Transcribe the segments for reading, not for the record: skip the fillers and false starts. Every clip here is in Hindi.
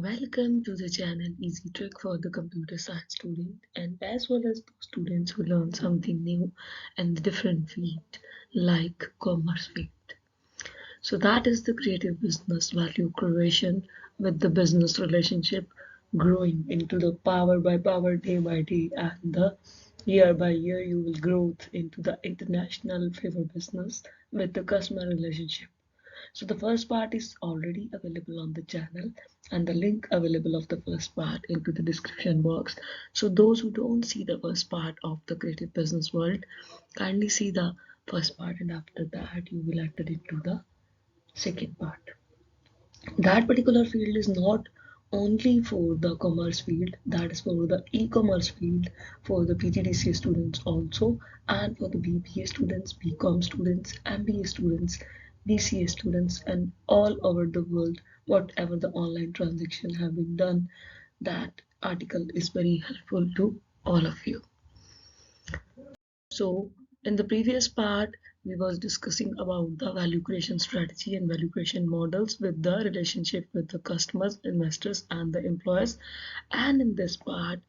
Welcome to the channel Easy Trick for the computer science student and as well as those students who learn something new in the different field like commerce field. So that is the creative business value creation with the business relationship growing into the power by power day by day and the year by year you will grow into the international favor business with the customer relationship. So the first part is already available on the channel and the link available of the first part into the description box. So those who don't see the first part of the creative business world, kindly see the first part and after that you will enter into the second part. That particular field is not only for the commerce field, that is for the e-commerce field, for the PGDCA students also, and for the BBA students, BCom students, MBA students, BCA students, and all over the world, whatever the online transaction have been done, that article is very helpful to all of you. So in the previous part, we was discussing about the value creation strategy and value creation models with the relationship with the customers, investors, and the employers. And in this part,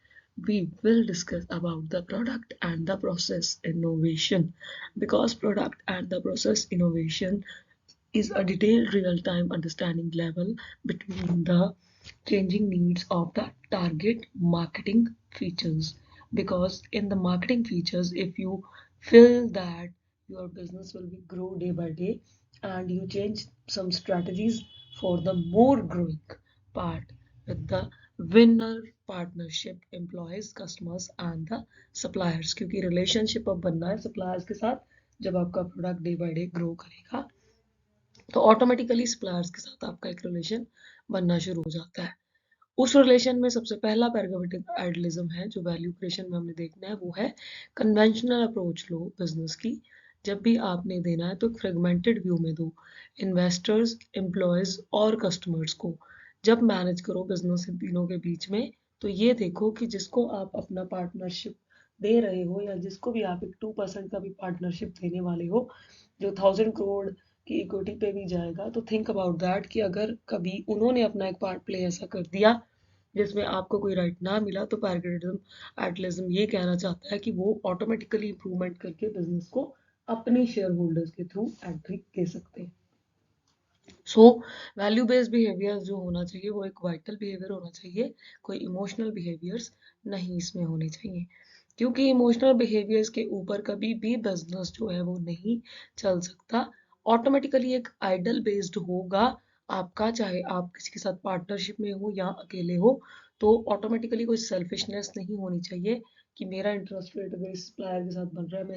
we will discuss about the product and the process innovation because product and the process innovation is a detailed real-time understanding level between the changing needs of the target marketing features. Because in the marketing features, if you feel that your business will be grow day by day and you change some strategies for the more growing part with the winner partnership employees customers and the suppliers, क्योंकि relationship अब बनना है suppliers के साथ जब आपका product day by day grow करेगा तो ऑटोमेटिकली सप्लायर्स के साथ आपका एक रिलेशन बनना शुरू हो जाता है। उस रिलेशन में सबसे पहला पैरागमेटिक आइडियलिज्म है जो वैल्यू क्रिएशन में हमने देखना है, वो है कन्वेंशनल अप्रोच लो बिजनेस की। जब भी आपने देना है तो एक फ्रेगमेंटेड व्यू में दो, इन्वेस्टर्स, एम्प्लॉयज और कस्टमर्स को जब मैनेज करो बिजनेस इन तीनों के बीच में, तो ये देखो कि जिसको आप अपना पार्टनरशिप दे रहे हो या जिसको भी आप एक 2% का भी पार्टनरशिप देने वाले हो जो 1000 करोड़ की इक्विटी पे भी जाएगा, तो थिंक अबाउट दैट कि अगर कभी उन्होंने अपना एक पार्ट प्ले ऐसा कर दिया जिसमें आपको कोई राइट ना मिला, तो पैरागमेटिज्म एटलिज्म ये कहना चाहता है कि वो ऑटोमेटिकली इंप्रूवमेंट करके बिजनेस को अपने शेयर होल्डर्स के थ्रू एंट्री दे सकते हैं। सो वैल्यू बेस्ड बिहेवियर जो होना चाहिए वो एक वाइटल बिहेवियर होना चाहिए, कोई इमोशनल बिहेवियर्स नहीं इसमें होने चाहिए, क्योंकि इमोशनल बिहेवियर्स के ऊपर कभी भी बिजनेस जो है वो नहीं चल सकता। ऑटोमेटिकली एक आइडल बेस्ड होगा आपका, चाहे आप किसी के साथ पार्टनरशिप में हो या अकेले हो, तो ऑटोमेटिकली कोई सेल्फिशनेस नहीं होनी चाहिए कि मेरा इंटरेस्ट रेट अगर इस सप्लायर के साथ बन रहा है, मैं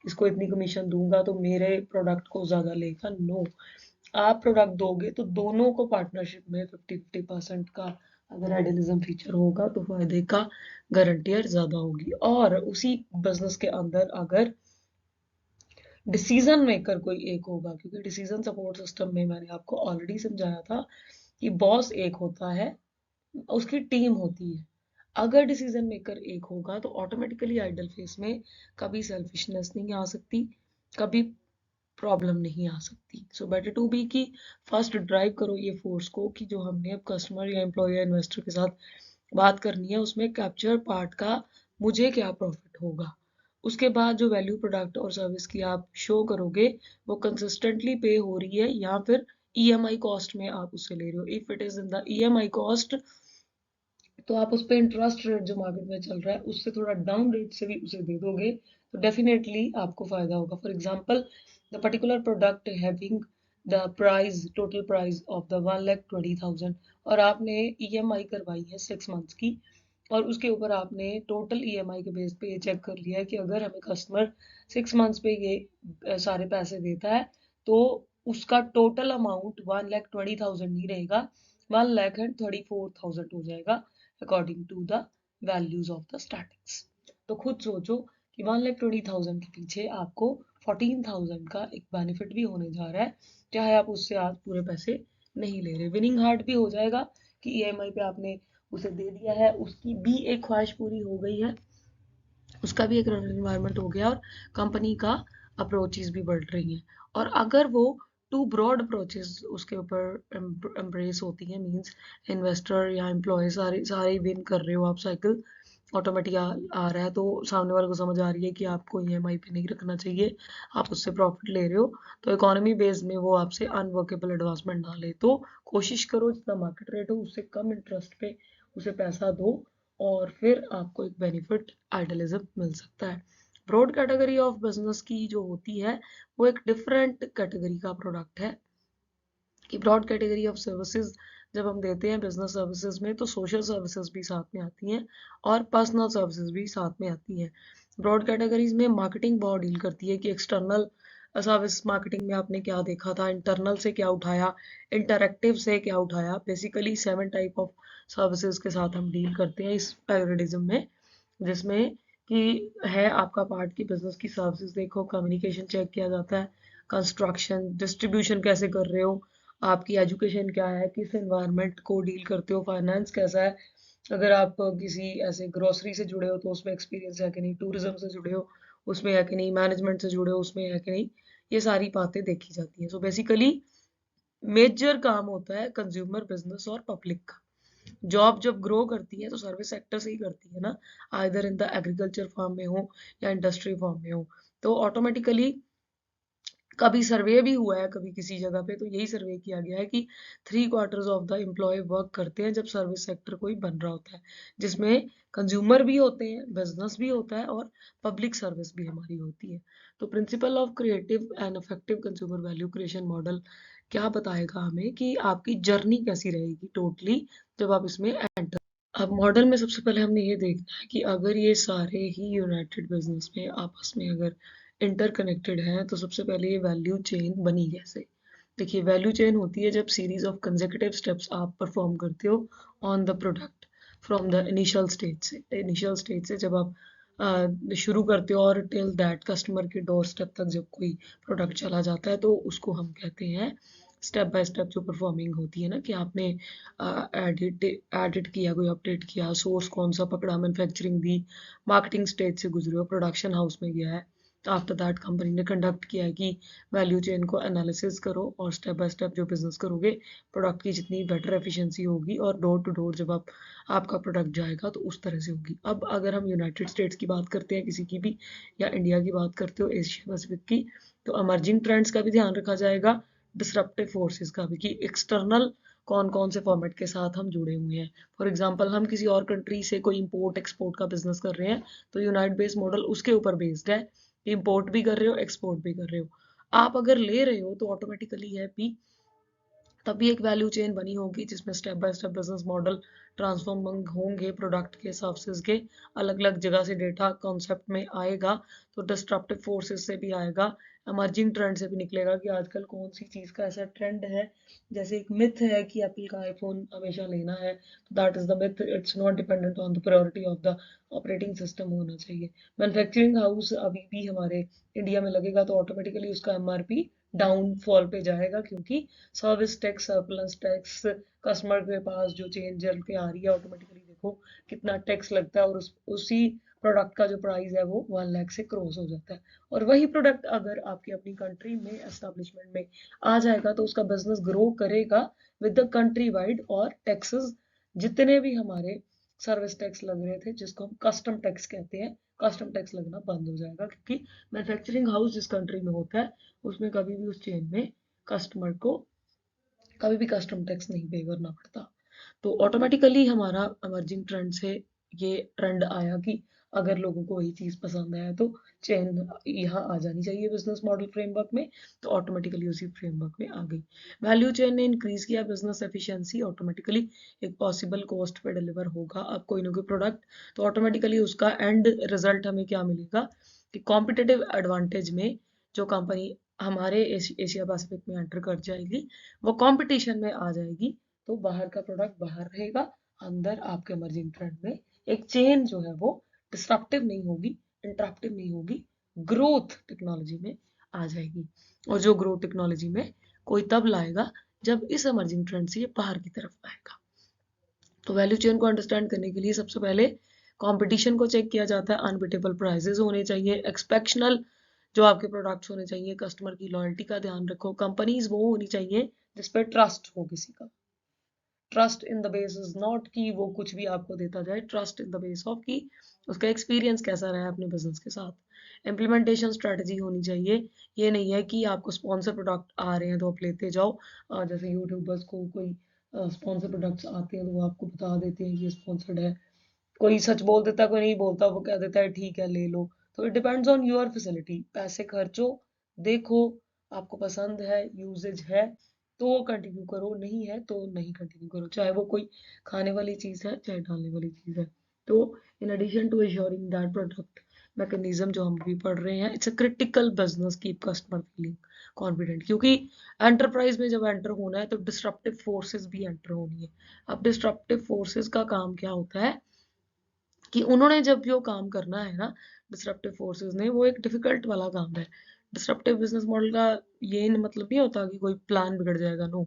इसको इतनी कमीशन दूंगा तो मेरे प्रोडक्ट को ज्यादा लेगा। नो, आप प्रोडक्ट दोगे तो दोनों को पार्टनरशिप में 50-50% का अगर आइडियलिज्म फीचर होगा तो फायदे का गारंटियर ज्यादा होगी। और उसी बिजनेस के अंदर अगर डिसीजन मेकर कोई एक होगा, क्योंकि डिसीजन सपोर्ट सिस्टम में मैंने आपको ऑलरेडी समझाया था कि बॉस एक होता है, उसकी टीम होती है। अगर डिसीजन मेकर एक होगा तो ऑटोमेटिकली आइडल फेस में कभी सेल्फिशनेस नहीं आ सकती, कभी प्रॉब्लम नहीं आ सकती। सो बेटर टू बी कि फर्स्ट ड्राइव करो ये फोर्स को कि जो हमने अब कस्टमर या एम्प्लॉय या इन्वेस्टर के साथ बात करनी है उसमें कैप्चर पार्ट का मुझे क्या प्रॉफिट होगा। उसके बाद जो वैल्यू प्रोडक्ट और सर्विस की आप शो करोगे वो कंसिस्टेंटली पे हो रही है या फिर ईएमआई कॉस्ट में आप उसे ले रहे हो। If it is in the EMI cost तो आप उस पर इंटरेस्ट रेट जो मार्केट में चल रहा है उससे थोड़ा डाउन रेट से भी उसे दे दोगे तो डेफिनेटली आपको फायदा होगा। For example, the particular product having the price total price of the 1,20,000 और आपने ईएमआई करवाई है 6 मंथ्स की, और उसके ऊपर आपने टोटल ईएमआई के बेस पे ये चेक कर लिया है कि अगर हमें कस्टमर 6 मंथ्स पे ये सारे पैसे देता है तो उसका टोटल अमाउंट 1,20,000 नहीं रहेगा, 1,34,000 हो जाएगा according to the values of the startings. तो खुद सोचो कि 1,20,000 के पीछे आपको 14,000 का एक बेनिफिट भी होने जा रहा है, चाहे आप उससे आज पूरे पैसे नहीं ले रहे। विनिंग हार्ट भी हो जाएगा कि ईएमआई पे आपने उसे दे दिया है, उसकी भी एक ख्वाहिश पूरी हो गई है, उसका भी एक रन एनवायरनमेंट हो गया और कंपनी का अप्रोचेस भी बढ़ रही हैं। और अगर वो टू ब्रॉड अप्रोचेस उसके ऊपर एम्ब्रेस होती हैं, मींस इन्वेस्टर या एम्प्लॉय सारे विन कर रहे हो आप, साइकिल ऑटोमेटिक आ रहा है, तो सामने वाले को समझ आ रही है कि आपको ईएमआई पे नहीं रखना चाहिए, आप उससे प्रॉफिट ले रहे हो, तो इकोनॉमी बेस में वो आपसे अनवर्केबल एडवांसमेंट ना ले, तो कोशिश करो जितना मार्केट रेट हो उससे कम इंटरेस्ट पे उसे पैसा दो, और फिर आपको एक बेनिफिट आइडलिज्म मिल सकता है। ब्रॉड कैटेगरी ऑफ बिजनेस की जो होती है वो एक डिफरेंट कैटेगरी का प्रोडक्ट है, कि ब्रॉड कैटेगरी ऑफ सर्विसेज जब हम देते हैं बिजनेस सर्विसेज में, तो सोशल सर्विसेज भी साथ में आती हैं और पर्सनल सर्विसेज भी साथ में आती हैं। ब्रॉड कैटेगरीज में मार्केटिंग बहुत डील करती है कि एक्सटर्नल सर्विस मार्केटिंग में आपने क्या देखा था, इंटरनल से क्या उठाया, इंटरैक्टिव से क्या उठाया, बेसिकली 7 टाइप ऑफ सर्विसेज के साथ हम डील करते हैं इस पैराडिज्म में, जिसमें कि है आपका पार्ट की बिजनेस की सर्विसेज देखो, कम्युनिकेशन चेक किया जाता है, कंस्ट्रक्शन, डिस्ट्रीब्यूशन कैसे कर रहे हो, आपकी एजुकेशन क्या है, किस एनवायरनमेंट को डील करते हो, फाइनेंस कैसा है, अगर आप किसी ऐसे ग्रोसरी से जुड़े हो तो उसमें एक्सपीरियंस है कि नहीं, टूरिज्म से जुड़े हो उसमें है कि नहीं, मैनेजमेंट से जुड़े हो उसमें है कि नहीं, ये सारी बातें देखी जाती हैं। सो बेसिकली मेजर काम होता है कंज्यूमर बिजनेस और पब्लिक का। जॉब जब ग्रो करती है तो सर्विस सेक्टर से ही करती है ना, either in the agriculture form में हो या इंडस्ट्री फॉर्म में हो, तो ऑटोमेटिकली कभी सर्वे भी हुआ है कभी किसी जगह पे, तो यही सर्वे किया गया है कि 3/4 ऑफ द एम्प्लॉय वर्क करते हैं जब सर्विस सेक्टर कोई बन रहा होता है, जिसमें कंज्यूमर भी होते हैं, बिजनेस भी होता है और पब्लिक सर्विस भी हमारी होती है। तो principle of creative and effective consumer value creation model क्या बताएगा हमें कि आपकी जर्नी कैसी रहेगी टोटली जब आप इसमें एंटर। अब मॉडल में सबसे पहले हमने ये देखना है कि अगर ये सारे ही यूनाइटेड बिजनेस में आपस में अगर इंटरकनेक्टेड हैं, तो सबसे पहले ये वैल्यू चेन बनी कैसे। देखिए वैल्यू चेन होती है जब सीरीज ऑफ कंसेक्यूटिव स्टेप्स आप परफॉर्म करते हो on the product from the initial stage से जब आप शुरू करते हो और टिल दैट कस्टमर के डोर स्टेप तक जब कोई प्रोडक्ट चला जाता है, तो उसको हम कहते हैं स्टेप बाय स्टेप जो परफॉर्मिंग होती है ना, कि आपने एडिट किया, कोई अपडेट किया, सोर्स कौन सा पकड़ा, मैन्युफैक्चरिंग दी, मार्केटिंग स्टेज से गुजरे हो, प्रोडक्शन हाउस में गया है, आफ्टर दैट कंपनी ने कंडक्ट किया है कि वैल्यू चेन को एनालिसिस करो और स्टेप बाय स्टेप जो बिजनेस करोगे प्रोडक्ट की जितनी बेटर एफिशिएंसी होगी और डोर टू डोर जब आपका प्रोडक्ट जाएगा तो उस तरह से होगी। अब अगर हम यूनाइटेड स्टेट्स की बात करते हैं किसी की भी, या इंडिया की बात करते हो एशिया पैसिफिक की, तो अमर्जिंग ट्रेंड्स का भी ध्यान रखा जाएगा, डिसरप्टिव फोर्सेस का भी, कि एक्सटर्नल कौन कौन से फॉर्मेट के साथ हम जुड़े हुए हैं। फॉर एग्जांपल हम किसी और कंट्री से कोई इंपोर्ट एक्सपोर्ट का बिजनेस कर रहे हैं, तो यूनाइट बेस्ड मॉडल उसके ऊपर बेस्ड है, इंपोर्ट भी कर रहे हो एक्सपोर्ट भी कर रहे हो। आप अगर ले रहे हो तो ऑटोमेटिकली है भी तभी एक वैल्यू चेन बनी होगी जिसमें step by step business model transform होंगे, प्रोडक्ट के सर्विसेज के अलग अलग जगह से डेटा कॉन्सेप्ट में आएगा, तो डिस्ट्रप्टिव फोर्सेस से भी आएगा, इमर्जिंग ट्रेंड से भी निकलेगा कि आजकल कौन सी चीज का ऐसा ट्रेंड है। जैसे एक मिथ है कि एप्पल का आईफोन हमेशा लेना है, तो that is the myth, it's not dependent on the priority of the operating system होना चाहिए। मैन्युफैक्चरिंग हाउस अभी भी हमारे इंडिया में लगेगा तो ऑटोमेटिकली उसका एमआरपी डाउनफॉल पे जाएगा, क्योंकि service tax, surplus tax, customer के पास जो चेंज चल के आ रही है, ऑटोमेटिकली देखो कितना टैक्स लगता है, और उसी प्रोडक्ट का जो प्राइस है वो 1 लाख से क्रॉस हो जाता है। और वही प्रोडक्ट अगर आपकी अपनी कंट्री में एस्टेब्लिशमेंट में आ जाएगा तो उसका बिजनेस ग्रो करेगा विद द कंट्री वाइड, और टैक्सेस जितने भी हमारे सर्विस टैक्स लग रहे थे जिसको हम कस्टम टैक्स कहते हैं, कस्टम टैक्स लगना बंद हो जाएगा, क्योंकि मैन्युफैक्चरिंग हाउस जिस कंट्री में होता है उसमें कभी भी उस चेन में कस्टमर को कभी भी कस्टम टैक्स नहीं पे करना पड़ता। तो ऑटोमेटिकली हमारा इमर्जिंग ट्रेंड से ये ट्रेंड आया कि अगर लोगों को वही चीज पसंद आया तो चेन यहाँ आ जानी चाहिए बिजनेस मॉडल फ्रेमवर्क में, तो ऑटोमेटिकली उसी फ्रेमवर्क में आ गई। वैल्यू चेन ने इंक्रीज किया बिजनेस एफिशिएंसी, ऑटोमेटिकली एक पॉसिबल कॉस्ट पे डिलीवर होगा अब कोई ना कोई प्रोडक्ट, तो ऑटोमेटिकली उसका एंड रिजल्ट हमें क्या मिलेगा कि कॉम्पिटिटिव एडवांटेज में जो कंपनी हमारे एशिया पैसिफिक में एंटर कर जाएगी वो कंपटीशन में आ जाएगी, तो बाहर का प्रोडक्ट बाहर रहेगा, अंदर आपके इमर्जिंग ट्रेंड में एक चेन जो है वो डिस्ट्रप्टिव नहीं होगी, इंटरप्टिव नहीं होगी, ग्रोथ टेक्नोलॉजी में आ जाएगी। और जो ग्रोथ टेक्नोलॉजी में कोई तब लाएगा जब इस इमर्जिंग ट्रेंड से ये बाहर की तरफ आएगा। तो वैल्यू चेन को अंडरस्टैंड करने के लिए सबसे पहले कंपटीशन को चेक किया जाता है, अनबिटेबल प्राइसेस होने चाहिए, एक्सपेक्शनल जो आपके प्रोडक्ट्स होने चाहिए, कस्टमर की लॉयल्टी का ध्यान रखो। कंपनीज वो होनी चाहिए जिस पर ट्रस्ट हो किसी का। Trust in the base is not कि वो कुछ भी आपको देता जाए, trust in the base of कि उसका एक्सपीरियंस कैसा रहा है अपने बिजनेस के साथ। इम्प्लीमेंटेशन स्ट्रेटजी होनी चाहिए। ये नहीं है कि आपको स्पॉन्सर प्रोडक्ट आ रहे हैं तो आप लेते जाओ। जैसे यूट्यूबर्स को कोई स्पॉन्सर प्रोडक्ट्स आते हैं तो वो आपको बता देते हैं ये स्पॉन्सर्ड है। कोई सच बोल देता है, कोई नहीं बोलता, वो कह देता है ठीक है ले लो। तो it depends on your facility. पैसे खर्चो, देखो आपको पसंद है, यूजेज है तो कंटिन्यू करो, नहीं है तो नहीं कंटिन्यू करो, चाहे वो कोई खाने वाली चीज है चाहे डालने वाली चीज है। तो in addition to assuring that product mechanism जो हम भी पढ़ रहे हैं, it's a critical business keep customer feeling confident. क्योंकि एंटरप्राइज में जब एंटर होना है तो डिस्ट्रप्टिव फोर्सेस भी एंटर होनी है। अब डिस्ट्रप्टिव फोर्सेस का काम क्या होता है कि उन्होंने जब जो काम करना है ना, डिसरप्टिव फोर्सेस ने, वो एक डिफिकल्ट वाला काम है। डिसरप्टिव बिजनेस मॉडल का ये मतलब नहीं होता कि कोई प्लान बिगड़ जाएगा, नो।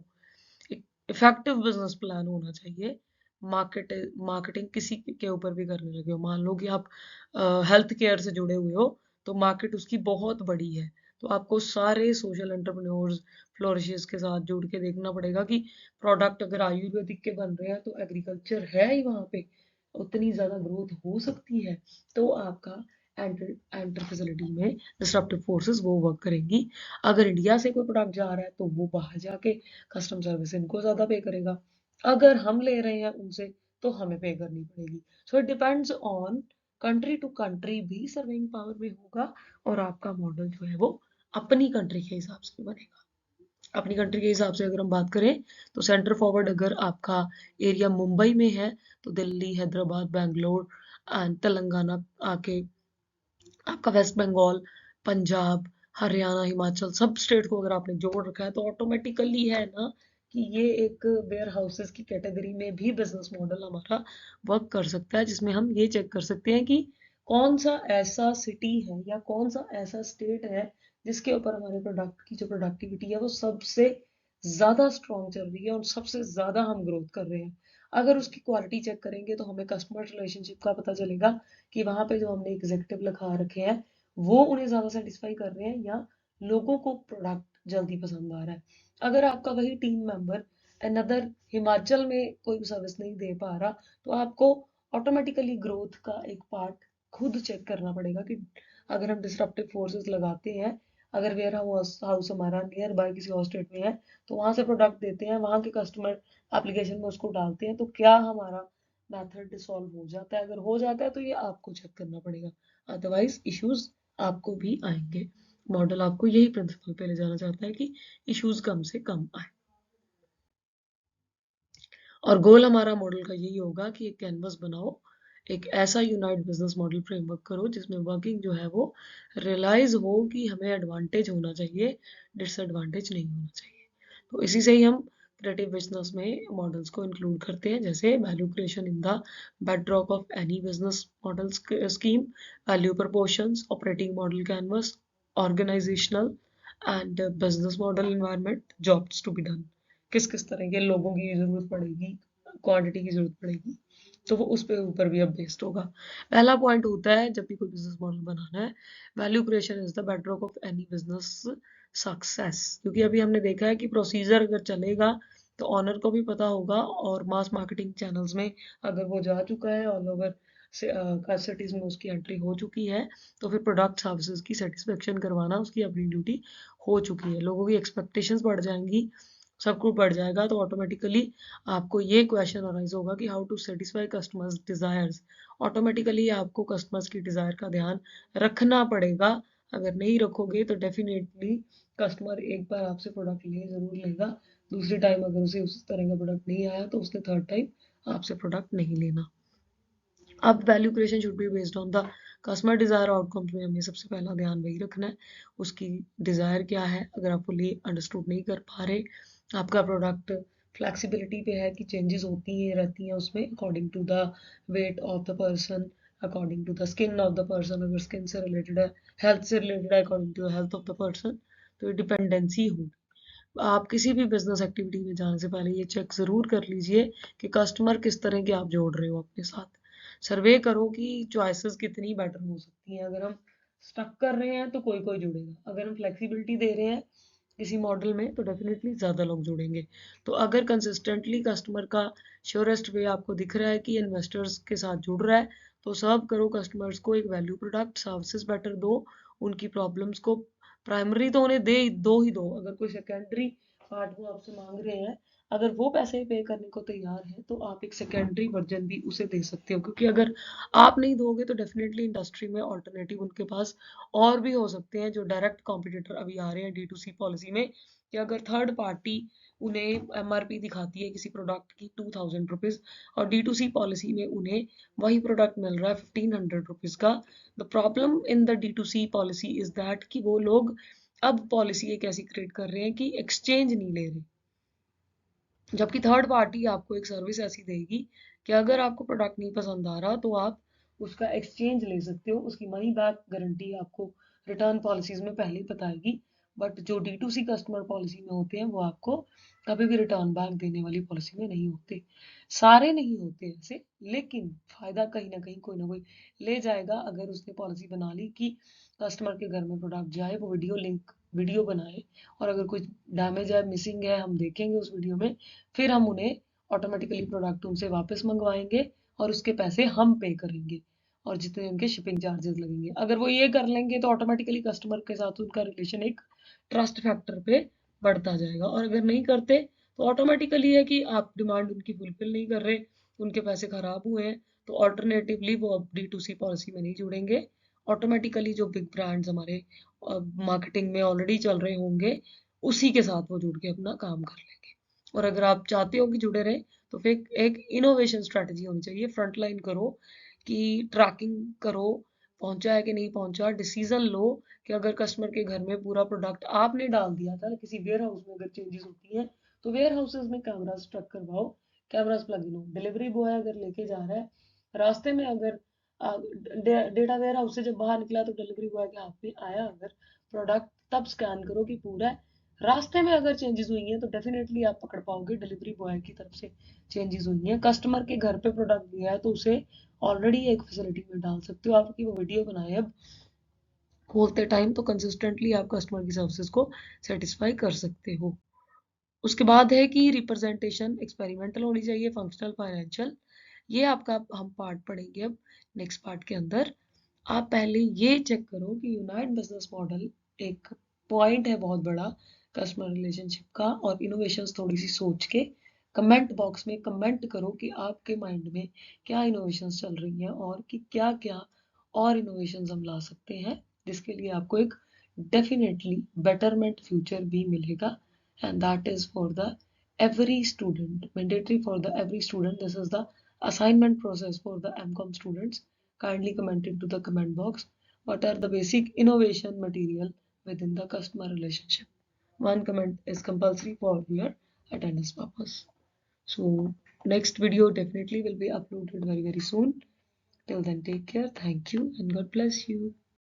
एक इफेक्टिव बिजनेस प्लान होना चाहिए। मार्केटिंग किसी के ऊपर भी करने लगे हो, मान लो कि आप हेल्थ केयर से जुड़े हुए हो, तो मार्केट उसकी बहुत बड़ी है। तो आपको सारे सोशल एंटरप्रेन्योर्स फ्लोरिशेस के साथ जुड़ के देखना पड़ेगा कि प्रोडक्ट अगर आयुर्वेदिक के बन रहे हैं तो एग्रीकल्चर है ही वहाँ पे, उतनी ज्यादा ग्रोथ हो सकती है। तो आपका एंटर एंटर फैसिलिटी में डिसरप्टिव फोर्सेस वो वर्क करेंगी। अगर इंडिया से कोई प्रोडक्ट जा रहा है तो वो बाहर जाके कस्टम सर्विस इनको ज्यादा पे करेगा। अगर हम ले रहे हैं उनसे तो हमें पे करनी पड़ेगी। So it depends on country to country भी सर्विंग पावर में होगा। और आपका मॉडल जो है वो अपनी कंट्री के हिसाब से बनेगा। अपनी कंट्री के हिसाब से अगर हम बात करें तो सेंटर फॉरवर्ड अगर आपका एरिया मुंबई में है तो दिल्ली, हैदराबाद, बैंगलोर एंड तेलंगाना आके आपका वेस्ट बंगाल, पंजाब, हरियाणा, हिमाचल सब स्टेट को अगर आपने जोड़ रखा है तो ऑटोमेटिकली है ना कि ये एक वेयर हाउसेस की कैटेगरी में भी बिजनेस मॉडल हमारा वर्क कर सकता है, जिसमें हम ये चेक कर सकते हैं कि कौन सा ऐसा सिटी है या कौन सा ऐसा स्टेट है जिसके ऊपर हमारे प्रोडक्ट की जो प्रोडक्टिविटी है वो सबसे ज्यादा स्ट्रॉन्ग चल रही है और सबसे ज्यादा हम ग्रोथ कर रहे हैं। अगर उसकी क्वालिटी चेक करेंगे तो हमें कस्टमर रिलेशनशिप का पता चलेगा कि वहां पे जो हमने एग्जीक्यूटिव लिखा रखे हैं वो उन्हें ज्यादा सेटिस्फाई कर रहे हैं या लोगों को प्रोडक्ट जल्दी पसंद आ रहा है। अगर आपका वही टीम मेंबर अनदर हिमाचल में कोई सर्विस नहीं दे पा रहा तो आपको ऑटोमेटिकली ग्रोथ का एक पार्ट खुद चेक करना पड़ेगा कि अगर हम डिसरप्टिव फोर्सेस लगाते हैं, अगर वेयर हाउस हमारा नियर बाय किसी और स्टेट में है तो वहां से प्रोडक्ट देते हैं, वहां के कस्टमर एप्लीकेशन में उसको डालते हैं तो क्या हमारा मेथड सॉल्व हो जाता है। अगर हो जाता है तो ये आपको चेक करना पड़ेगा, अदरवाइज इश्यूज आपको भी आएंगे। मॉडल आपको यही प्रिंसिपल पे ले जाना चाहता है कि इश्यूज कम से कम आए। और गोल हमारा मॉडल का यही होगा कि एक कैनवस बनाओ, एक ऐसा यूनाइट बिजनेस मॉडल फ्रेमवर्क करो जिसमें वर्किंग जो है वो रियलाइज हो कि हमें एडवांटेज होना चाहिए, डिसएडवांटेज नहीं होना चाहिए। तो इसी से ही हम क्रिएटिव बिजनेस में मॉडल्स को इंक्लूड करते हैं, जैसे value creation in the bedrock of any business model scheme, value proportions, operating model canvas, organisational and business model environment, jobs to be done. किस किस तरह के लोगों की जरूरत पड़ेगी, क्वांटिटी की जरूरत पड़ेगी, तो वो उस पे ऊपर भी अब बेस्ड होगा। पहला पॉइंट होता है जब भी कोई बिजनेस मॉडल बनाना है, value creation is the bedrock of any business success. क्योंकि अभी हमने देखा है कि प्रोसीजर अगर चलेगा तो ऑनर को भी पता होगा और मास मार्केटिंग चैनल्स में अगर वो जा चुका है, ऑल ओवर सिटीज में उसकी एंट्री हो चुकी है, तो फिर प्रोडक्ट सर्विसेज की सेटिस्फेक्शन करवाना उसकी अपनी ड्यूटी हो चुकी है। लोगों की एक्सपेक्टेशंस बढ़ जाएंगी, सब कुछ बढ़ जाएगा, तो ऑटोमेटिकली आपको ये क्वेश्चन अराइज होगा कि how to satisfy customers desires. Automatically आपको कस्टमर्स की डिजायर का ध्यान रखना पड़ेगा। अगर नहीं रखोगे तो डेफिनेटली कस्टमर एक बार आपसे प्रोडक्ट ले जरूर लेगा, दूसरी टाइम अगर उसे उस तरह का प्रोडक्ट नहीं आया तो उसने थर्ड टाइम आपसे प्रोडक्ट नहीं लेना। अब value creation should be based on the customer desire outcomes में हमें सबसे पहला ध्यान वही रखना है, उसकी डिजायर क्या है। अगर आप फुली अंडरस्टूड नहीं कर पा रहे, आपका प्रोडक्ट फ्लेक्सिबिलिटी पे है कि चेंजेस होती हैं रहती हैं उसमें according to the weight of the person, according to the skin of the person, अगर स्किन से रिलेटेड है, हेल्थ से रिलेटेड है according to the health of the person, तो ये डिपेंडेंसी हो। आप किसी भी बिजनेस एक्टिविटी में जाने से पहले ये चेक जरूर कर लीजिए कि कस्टमर किस तरह के आप जोड़ रहे हो अपने साथ। सर्वे करो कि चॉइसेस कितनी बेटर हो सकती हैं। अगर हम स्टक कर रहे हैं तो कोई कोई जुड़ेगा, अगर हम फ्लेक्सिबिलिटी दे रहे हैं किसी मॉडल में तो डेफिनेटली ज़्यादा लोग जुड़ेंगे। तो अगर कंसिस्टेंटली कस्टमर का श्योरेस्ट वे आपको दिख रहा है कि इन्वेस्टर्स के साथ जुड़ रहा है, तो सर्व करो कस्टमर्स को एक वैल्यू प्रोडक्ट, सर्विसेज बेटर दो, उनकी प्रॉब्लम्स को, प्राइमरी तो उन्हें दो ही दो, अगर कोई सेकेंडरी पार्ट वो आपसे मांग रहे हैं, अगर वो पैसे पे करने को तैयार है तो आप एक सेकेंडरी वर्जन भी उसे दे सकते हो, क्योंकि अगर आप नहीं दोगे तो डेफिनेटली इंडस्ट्री में ऑल्टरनेटिव उनके पास और भी हो सकते हैं जो डायरेक्ट कॉम्पिटिटर अभी आ रहे हैं D2C पॉलिसी में, कि अगर थर्ड पार्टी उन्हें MRP दिखाती है किसी प्रोडक्ट की 2000 रुपीज़ और D2C पॉलिसी में उन्हें वही प्रोडक्ट मिल रहा है 1500 रुपीज़ का। The problem in the D2C policy is that कि वो लोग अब पॉलिसी एक ऐसी क्रिएट कर रहे हैं कि एक्सचेंज नहीं ले रहे, जबकि थर्ड पार्टी आपको एक सर्विस ऐसी देगी कि अगर आपको प्रोडक्ट नहीं पसंद आ रहा तो आप उसका एक्सचेंज ले सकते हो, उसकी मनी बैक गारंटी आपको रिटर्न पॉलिसीज में पहले ही बताएगी। बट जो D2C कस्टमर पॉलिसी में होते हैं वो आपको कभी भी रिटर्न बैक देने वाली पॉलिसी में नहीं होते, सारे नहीं होते ऐसे, लेकिन फायदा कहीं ना कहीं कोई ना कोई ले जाएगा अगर उसने पॉलिसी बना ली कि कस्टमर के घर में प्रोडक्ट जाए, वो वीडियो बनाए, और अगर कुछ डैमेज है, मिसिंग है, हम देखेंगे उस वीडियो में, फिर हम उन्हें ऑटोमेटिकली प्रोडक्ट उनसे वापस मंगवाएंगे और उसके पैसे हम पे करेंगे और जितने उनके शिपिंग चार्जेस लगेंगे। अगर वो ये कर लेंगे तो ऑटोमेटिकली कस्टमर के साथ उनका रिलेशन एक ट्रस्ट फैक्टर पे बढ़ता जाएगा, और अगर नहीं करते तो ऑटोमेटिकली है कि आप डिमांड उनकी फुलफिल नहीं कर रहे, उनके पैसे खराब हुए हैं, तो ऑल्टरनेटिवली वो अब D2C पॉलिसी में नहीं जुड़ेंगे। ऑटोमेटिकली जो बिग ब्रांड्स हमारे मार्केटिंग में ऑलरेडी चल रहे होंगे उसी के साथ वो जुड़ के अपना काम कर लेंगे। और अगर आप चाहते हो कि जुड़े रहे तो फिर एक इनोवेशन स्ट्रेटजी होनी चाहिए, फ्रंट लाइन करो कि ट्रैकिंग करो, पहुंचा है कि नहीं पहुंचा, डिसीजन लो कि अगर कस्टमर के घर में पूरा प्रोडक्ट आपने डाल दिया था, किसी वेयर हाउस में अगर चेंजेस होती हैं तो वेयर हाउसेज में कैमरास ट्रक करवाओ, कैमरास प्लग इन हो, डिलीवरी बॉय अगर लेके जा रहा है, रास्ते में अगर डेटा वेयर हाउस से जब बाहर निकला तो डिलीवरी बॉय के हाथ में आया अगर प्रोडक्ट, तब स्कैन करो कि पूरा है। रास्ते में अगर चेंजेस हुई हैं तो डेफिनेटली आप पकड़ पाओगे डिलीवरी बॉय की तरफ से चेंजेस हुई हैं। कस्टमर के घर पे प्रोडक्ट दिया है तो उसे ऑलरेडी एक फैसिलिटी में डाल सकते हो, आपकी वो वीडियो बनाए अब खोलते टाइम तो कंसिस्टेंटली आप कस्टमर की सर्विसेज को सेटिस्फाई कर सकते हो। उसके बाद है कि रिप्रेजेंटेशन एक्सपेरिमेंटल होनी चाहिए, फंक्शनल, फाइनेंशियल, ये आपका हम पार्ट पढ़ेंगे अब नेक्स्ट पार्ट के अंदर। आप पहले ये चेक करो कि यूनाइट बिजनेस मॉडल एक पॉइंट है बहुत बड़ा कस्टमर रिलेशनशिप का, और इनोवेशंस थोड़ी सी सोच के कमेंट बॉक्स में कमेंट करो कि आपके माइंड में क्या इनोवेशंस चल रही हैं और कि क्या क्या और इनोवेशंस हम ला सकते हैं जिसके लिए आपको एक डेफिनेटली बेटरमेंट फ्यूचर भी मिलेगा, and that is for the every student, mandatory for the every student. This is the assignment process for the MCOM students. Kindly comment into the comment box what are the basic innovation material within the customer relationship. One comment is compulsory for your attendance purpose. So next video definitely will be uploaded very soon. Till then, take care, thank you, and God bless you.